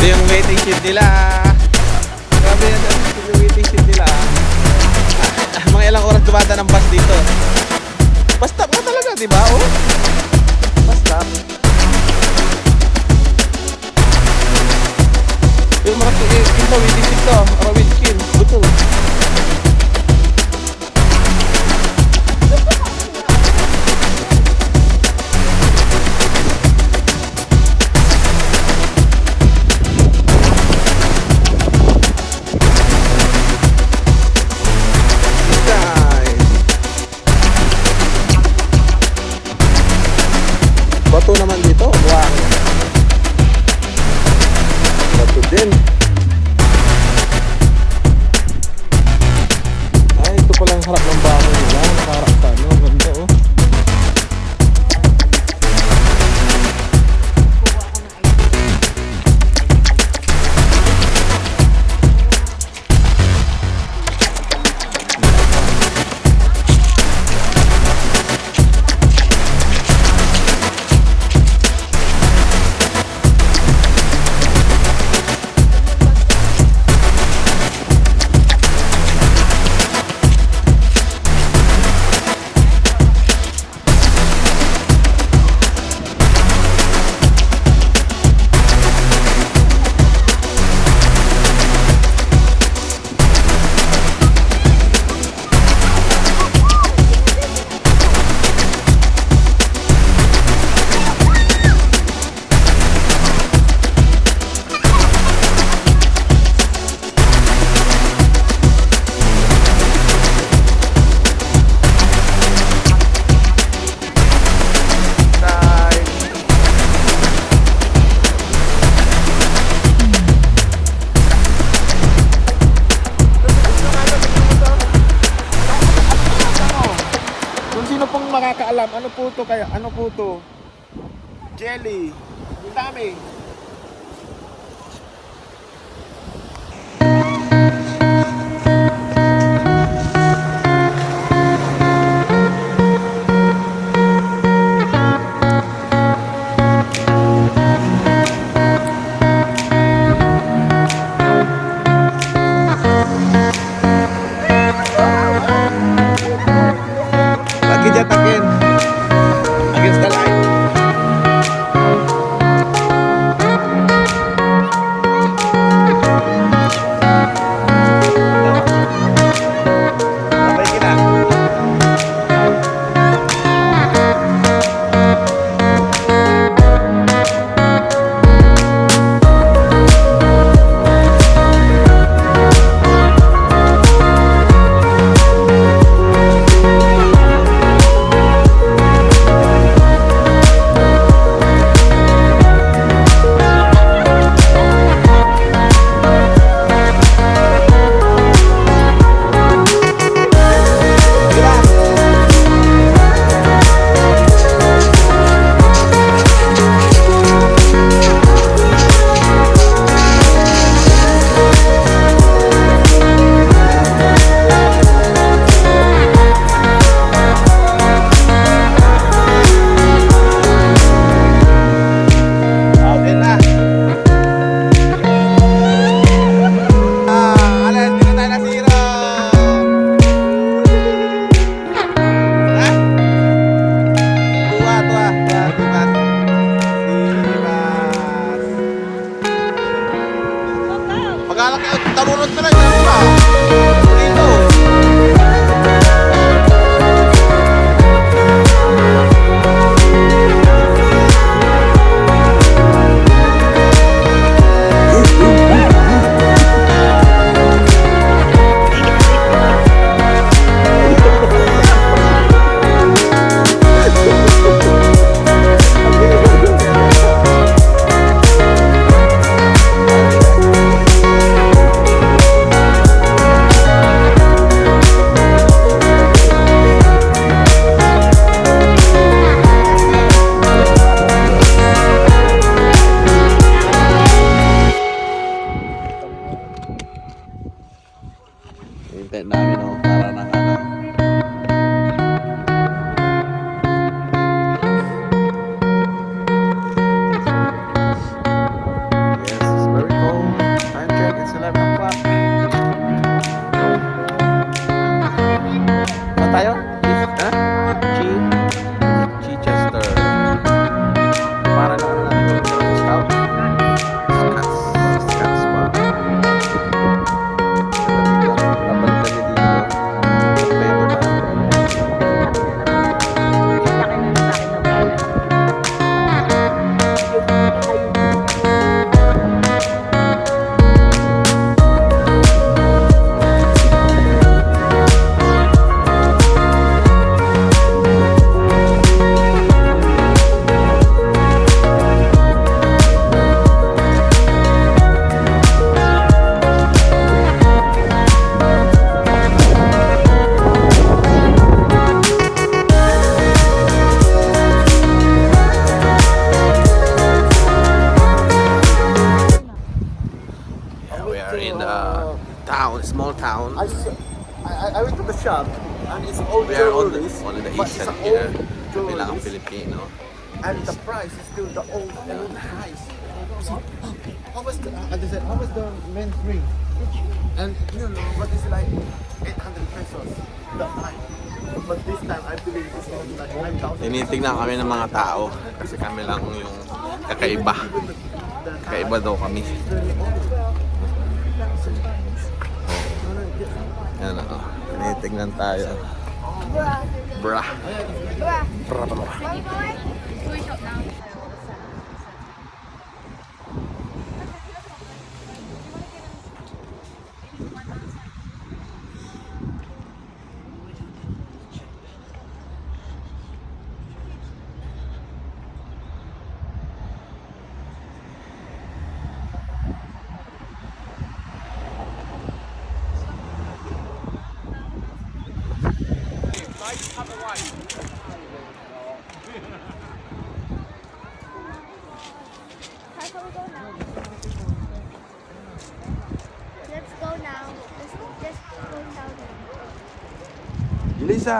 Ito yung waiting shed nila. Grabe yan, ito yung waiting shed nila. Mga ilang oras dumada ng bus dito. Bus stop ka talaga, di ba? Oh? Bus stop. Yung mga ito, waiting shed to. Arawin skin. Betul. Bato naman dito. Wow. Bato din. Ay, ito pala ang harap ng bahay nila. Nakaharap sa ano. Ganda oh. Sino pong makakaalam? Ano po to kaya? Ano po to? Jelly. Ang dami. Again, against the light. Sabay kita. Tarunod na lang dito. town, small town. I went to the shop and it's all We are on the jewelries, Asian but it's an here. old Kami lang ang jewelries, Filipino. and the price is still the old price. So, how was the men's ring? And but it's like 800 pesos that time. But this time I believe it's going to be like 9,000. Tinitignan kami ng mga tao kasi kami lang yung kakaiba. Kakaiba daw kami. Yan o. Tinitignan tayo. Bra. Bra. How can we go now? Let's go now. Let's just go down there. Julisa!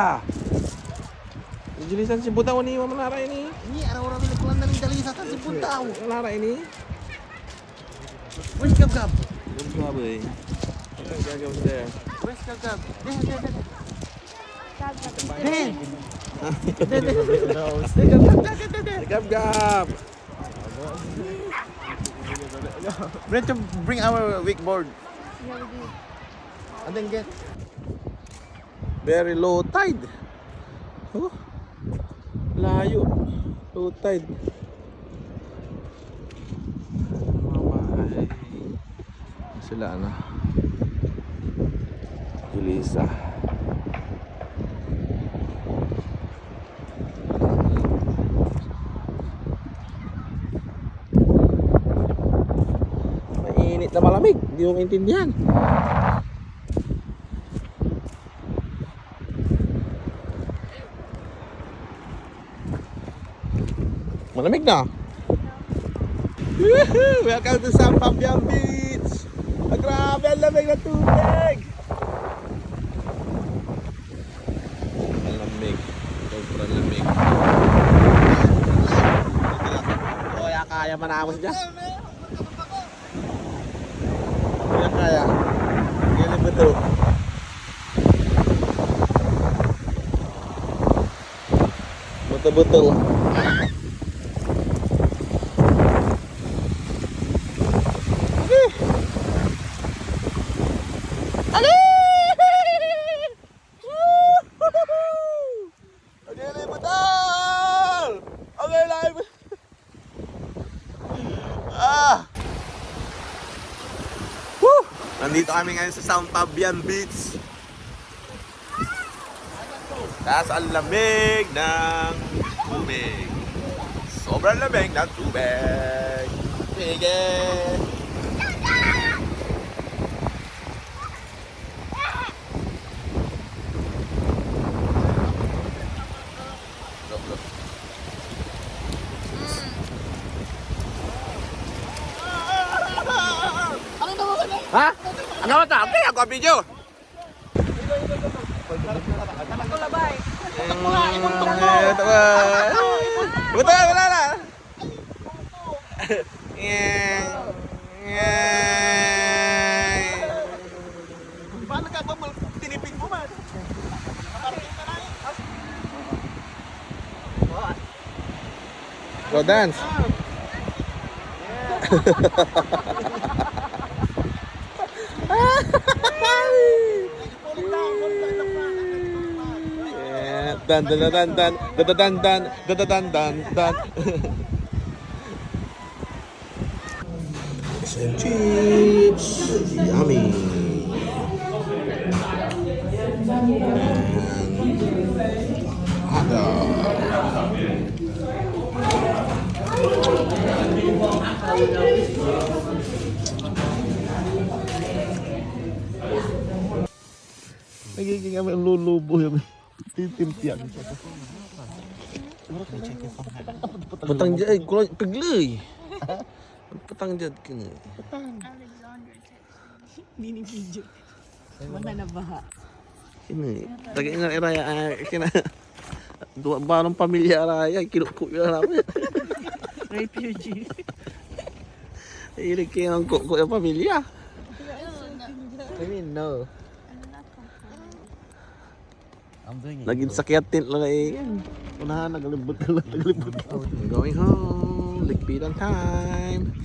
Julisa si Budaw ni Mamanara ini. Ini araw-araw nilikulan na rin dali sa si Puntaw. Mamanara ini. Where's Gab-Gab? Grabe. Gagawin mo there. Where's Gab-Gab? Gab-gab! We have to bring our wakeboard Yeah, we do. and then get. Very low tide. Oh. Layo. Low tide. Mamay. Sila ano? Julisa. Mainit na malamig. Hindi mo maintindihan. Malamig na. Woohoo! Welcome to San Fabian Beach. Ah, grabe, ang lamig na tubig. Ang lamig. Sobrang lamig. Kaya manamos dyan. Kaya. Ganyan ba ito? Betul-betul. Nandito kami ngayon sa San Fabian Beach. Tapos ang lamig ng tubig. Sobrang lamig ng tubig. Sige. Look. Ha? Ano ba ito? Okay, ako ang video. Ito ba? Buto, wala na. Paano ka ba tinipid mo man? Go dance. Dan dan dan dan dan dan dan dan dan. Fish and chips, yummy. And hot dog. Nagiging kami ang lulubo yung titimpian. Petang jad, kalau peglay. Petang jad kena. Alexander said. Meaning Egypt. Mga nabaha. Ini, lagi nga iraya kina. Dua barang pamilya raya kinukuya namin. Refugee. Ini kaya ang kuya pamilya. I mean, no. I'm doing it. Naging sakyatin lang eh. Unahan, naglibot na lang, naglibot. Going home, ligpitan time.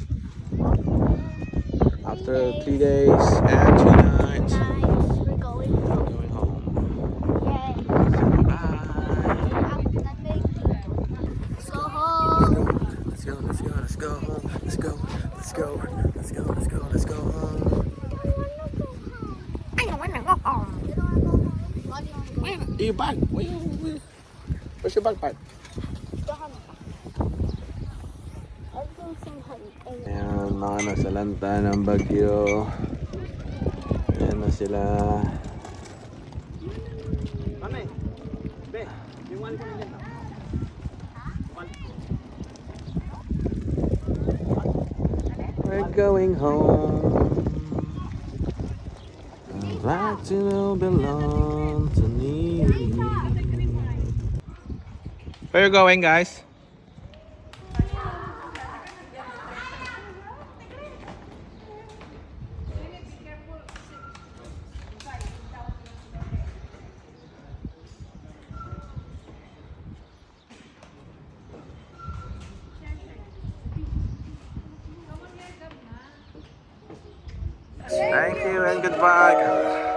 After 3 days and 2 nights, Nice. We're going home. going home. Yay. Bye. Let's go home. Let's go, let's go, let's go home. Let's go, let's go, let's go, let's go, let's go home. Your bag. Where's your bag, Pat? Ayan, mga nasalanta ng bagyo. Ayan na sila. Mami, be, yung one kami dyan. We're going home. Back to no belong to me. Where you going, guys? Thank you and goodbye.